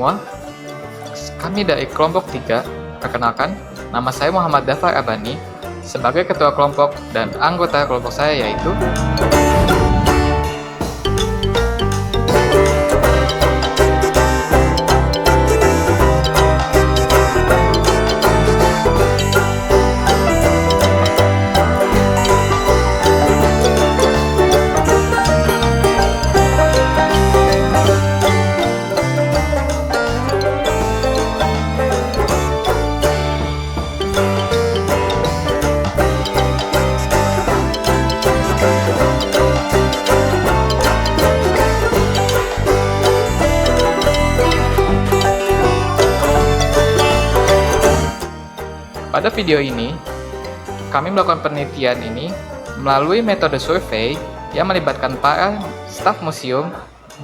semua, kami dari kelompok 3. Perkenalkan, nama saya Muhammad Dafar Abani. Sebagai ketua kelompok dan anggota kelompok saya yaitu pada video ini, kami melakukan penelitian ini melalui metode survei yang melibatkan para staf museum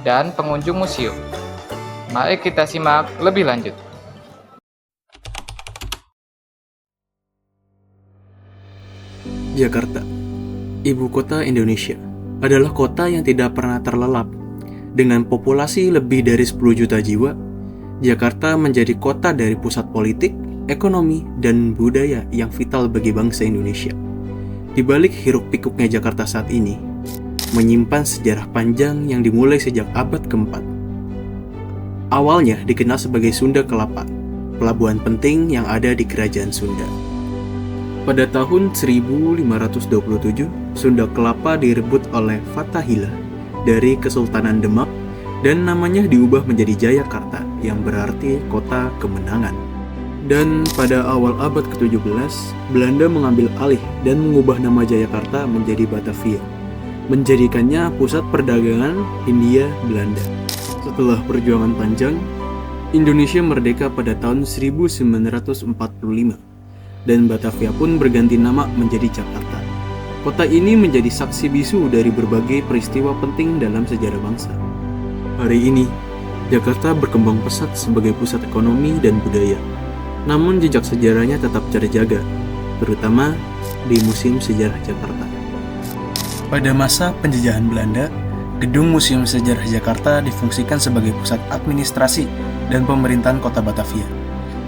dan pengunjung museum. Mari kita simak lebih lanjut. Jakarta, ibu kota Indonesia, adalah kota yang tidak pernah terlelap. Dengan populasi lebih dari 10 juta jiwa, Jakarta menjadi kota dari pusat politik, ekonomi, dan budaya yang vital bagi bangsa Indonesia. Di balik hiruk-pikuknya Jakarta saat ini, menyimpan sejarah panjang yang dimulai sejak abad keempat. Awalnya dikenal sebagai Sunda Kelapa, pelabuhan penting yang ada di Kerajaan Sunda. Pada tahun 1527, Sunda Kelapa direbut oleh Fathahillah dari Kesultanan Demak dan namanya diubah menjadi Jayakarta yang berarti kota kemenangan. Dan pada awal abad ke-17, Belanda mengambil alih dan mengubah nama Jayakarta menjadi Batavia, menjadikannya pusat perdagangan Hindia-Belanda. Setelah perjuangan panjang, Indonesia merdeka pada tahun 1945, dan Batavia pun berganti nama menjadi Jakarta. Kota ini menjadi saksi bisu dari berbagai peristiwa penting dalam sejarah bangsa. Hari ini, Jakarta berkembang pesat sebagai pusat ekonomi dan budaya. Namun jejak sejarahnya tetap terjaga, terutama di Museum Sejarah Jakarta. Pada masa penjajahan Belanda, Gedung Museum Sejarah Jakarta difungsikan sebagai pusat administrasi dan pemerintahan kota Batavia,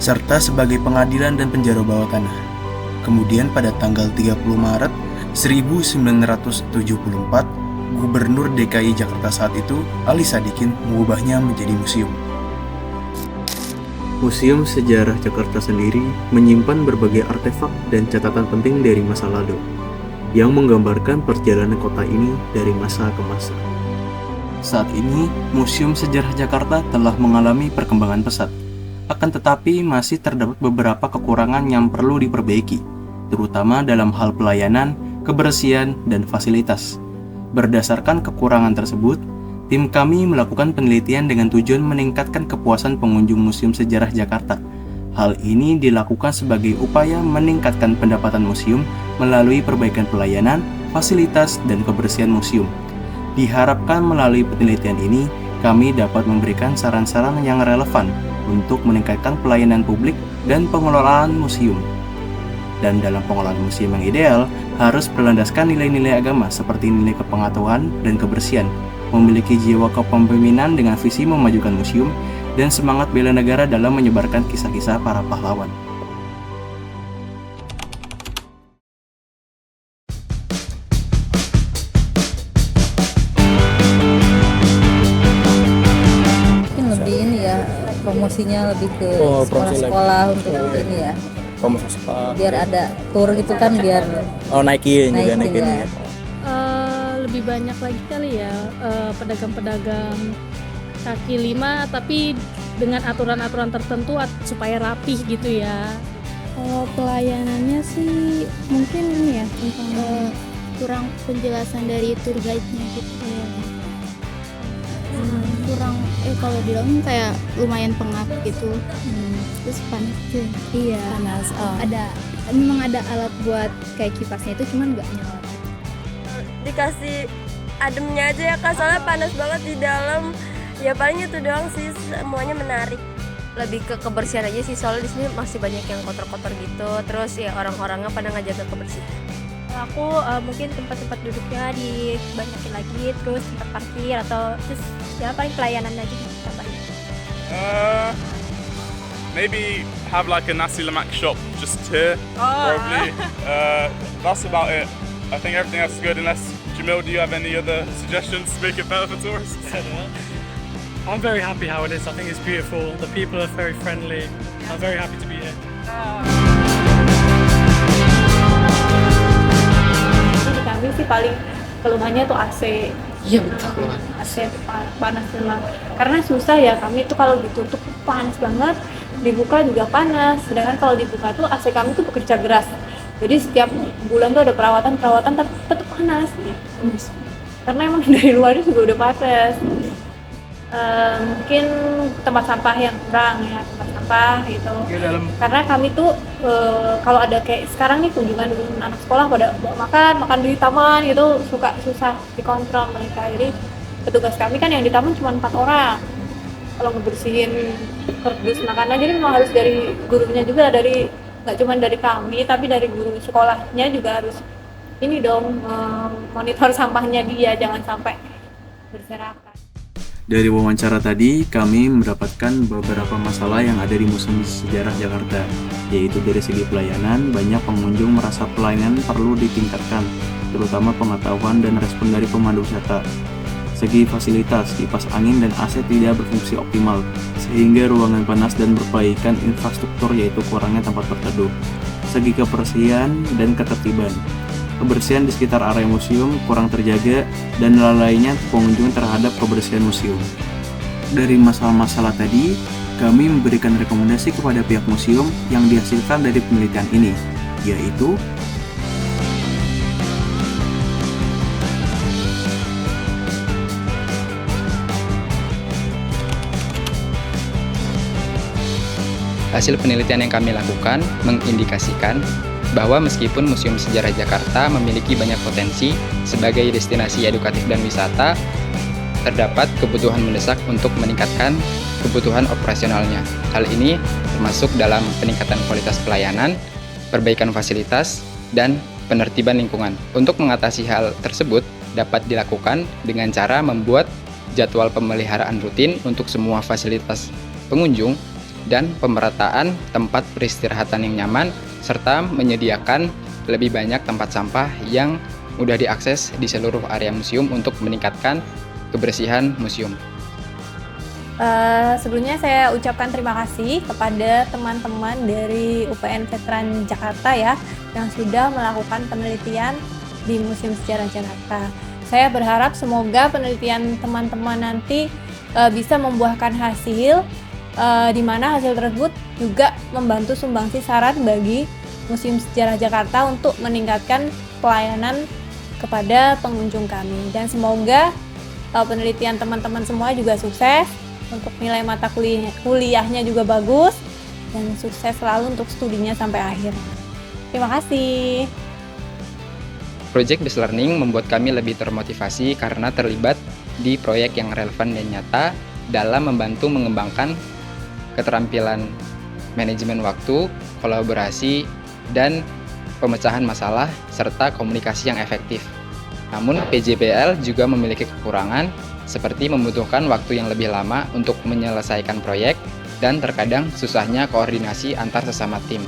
serta sebagai pengadilan dan penjara bawah tanah. Kemudian pada tanggal 30 Maret 1974, Gubernur DKI Jakarta saat itu, Ali Sadikin, mengubahnya menjadi museum. Museum Sejarah Jakarta sendiri menyimpan berbagai artefak dan catatan penting dari masa lalu, yang menggambarkan perjalanan kota ini dari masa ke masa. Saat ini, Museum Sejarah Jakarta telah mengalami perkembangan pesat. Akan tetapi masih terdapat beberapa kekurangan yang perlu diperbaiki, terutama dalam hal pelayanan, kebersihan, dan fasilitas. Berdasarkan kekurangan tersebut, tim kami melakukan penelitian dengan tujuan meningkatkan kepuasan pengunjung Museum Sejarah Jakarta. Hal ini dilakukan sebagai upaya meningkatkan pendapatan museum melalui perbaikan pelayanan, fasilitas, dan kebersihan museum. Diharapkan melalui penelitian ini, kami dapat memberikan saran-saran yang relevan untuk meningkatkan pelayanan publik dan pengelolaan museum. Dan dalam pengelolaan museum yang ideal, harus berlandaskan nilai-nilai agama seperti nilai kepengetahuan dan kebersihan, memiliki jiwa kepemimpinan dengan visi memajukan museum, dan semangat bela negara dalam menyebarkan kisah-kisah para pahlawan. Mungkin lebih ini ya, promosinya lebih ke sekolah-sekolah untuk ini ya. Promosi sekolah. Biar ada tour gitu kan, biar naikin ya. ya. Lebih banyak lagi kali ya pedagang-pedagang kaki lima, tapi dengan aturan-aturan tertentu supaya rapih gitu ya. Kalau pelayanannya sih mungkin ini ya tentang kurang penjelasan dari tour guide-nya gitu ya. Kurang kalau di dalam kayak lumayan pengap gitu. Terus panas tuh. Iya. Panas. Memang ada alat buat kayak kipasnya itu, cuman nggak nyala. Dikasih ademnya aja ya Kak, soalnya panas banget di dalam. Ya paling itu doang sih, semuanya menarik. Lebih ke kebersihan aja sih, soalnya di sini masih banyak yang kotor-kotor gitu. Terus ya orang-orangnya pada ngejaga kebersihan. Aku mungkin tempat-tempat duduknya dibanyakin lagi, terus tempat parkir atau terus ya paling pelayanan aja ditambahin. Maybe have like a nasi lemak shop just here, probably. That's about it. I think everything else is good unless, Jamil, do you have any other suggestions to make it better for tourists? I'm very happy how it is. I think it's beautiful. The people are very friendly. I'm very happy to be here. Di kami sih paling keluhannya tuh AC. Iya betul. AC panas memang. Karena susah ya, kami tuh kalau ditutup panas banget, dibuka juga panas. Sedangkan kalau dibuka tuh AC kami tuh bekerja keras. Jadi setiap bulan tuh ada perawatan tapi tetap panas. Karena emang dari luarnya juga udah panas. Mungkin tempat sampah yang kurang ya, tempat sampah gitu. Karena kami tuh kalau ada kayak sekarang nih kunjungan anak sekolah pada makan di taman gitu, suka susah dikontrol mereka. Jadi petugas kami kan yang di taman cuma 4 orang. Kalau ngebersihin kardus makanan, jadi memang harus dari gurunya juga, dari nggak cuma dari kami tapi dari guru sekolahnya juga harus ini dong, monitor sampahnya dia, jangan sampai berserakan. Dari wawancara tadi, kami mendapatkan beberapa masalah yang ada di Museum Sejarah Jakarta, yaitu dari segi pelayanan, banyak pengunjung merasa pelayanan perlu ditingkatkan, terutama pengetahuan dan respon dari pemandu wisata. Segi fasilitas, kipas angin dan AC tidak berfungsi optimal, sehingga ruangan panas dan perbaikan infrastruktur yaitu kurangnya tempat berteduh. Segi kebersihan dan ketertiban, kebersihan di sekitar area museum kurang terjaga dan lalainya pengunjung terhadap kebersihan museum. Dari masalah-masalah tadi, kami memberikan rekomendasi kepada pihak museum yang dihasilkan dari penelitian ini, yaitu Hasil penelitian yang kami lakukan mengindikasikan bahwa meskipun Museum Sejarah Jakarta memiliki banyak potensi sebagai destinasi edukatif dan wisata, terdapat kebutuhan mendesak untuk meningkatkan kebutuhan operasionalnya. Hal ini termasuk dalam peningkatan kualitas pelayanan, perbaikan fasilitas, dan penertiban lingkungan. Untuk mengatasi hal tersebut dapat dilakukan dengan cara membuat jadwal pemeliharaan rutin untuk semua fasilitas pengunjung dan pemerataan tempat peristirahatan yang nyaman, serta menyediakan lebih banyak tempat sampah yang mudah diakses di seluruh area museum untuk meningkatkan kebersihan museum. Sebelumnya saya ucapkan terima kasih kepada teman-teman dari UPN Veteran Jakarta ya, yang sudah melakukan penelitian di Museum Sejarah Jakarta. Saya berharap semoga penelitian teman-teman nanti bisa membuahkan hasil, di mana hasil tersebut juga membantu sumbangsi saran bagi Museum Sejarah Jakarta untuk meningkatkan pelayanan kepada pengunjung kami. Dan semoga penelitian teman-teman semua juga sukses, untuk nilai mata kuliahnya juga bagus, dan sukses selalu untuk studinya sampai akhir. Terima kasih. Project Based Learning membuat kami lebih termotivasi karena terlibat di proyek yang relevan dan nyata dalam membantu mengembangkan keterampilan manajemen waktu, kolaborasi, dan pemecahan masalah, serta komunikasi yang efektif. Namun, PJBL juga memiliki kekurangan, seperti membutuhkan waktu yang lebih lama untuk menyelesaikan proyek, dan terkadang susahnya koordinasi antar sesama tim.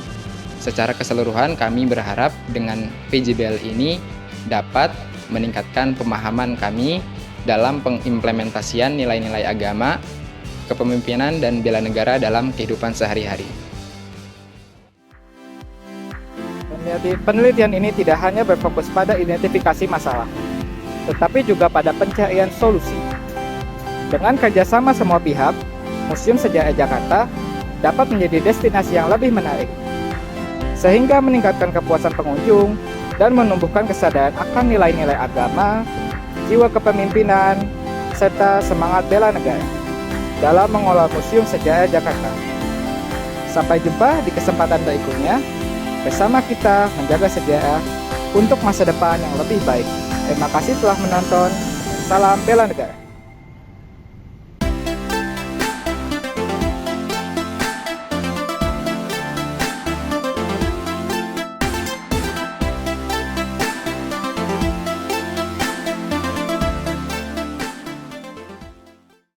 Secara keseluruhan, kami berharap dengan PJBL ini dapat meningkatkan pemahaman kami dalam pengimplementasian nilai-nilai agama, kepemimpinan, dan bela negara dalam kehidupan sehari-hari. Penelitian ini tidak hanya berfokus pada identifikasi masalah, tetapi juga pada pencarian solusi. Dengan kerjasama semua pihak, Museum Sejarah Jakarta dapat menjadi destinasi yang lebih menarik, sehingga meningkatkan kepuasan pengunjung dan menumbuhkan kesadaran akan nilai-nilai agama, jiwa kepemimpinan, serta semangat bela negara dalam mengelola Museum Sejarah Jakarta. Sampai jumpa di kesempatan berikutnya. Bersama kita menjaga sejarah untuk masa depan yang lebih baik. Terima kasih telah menonton. Salam bela negara.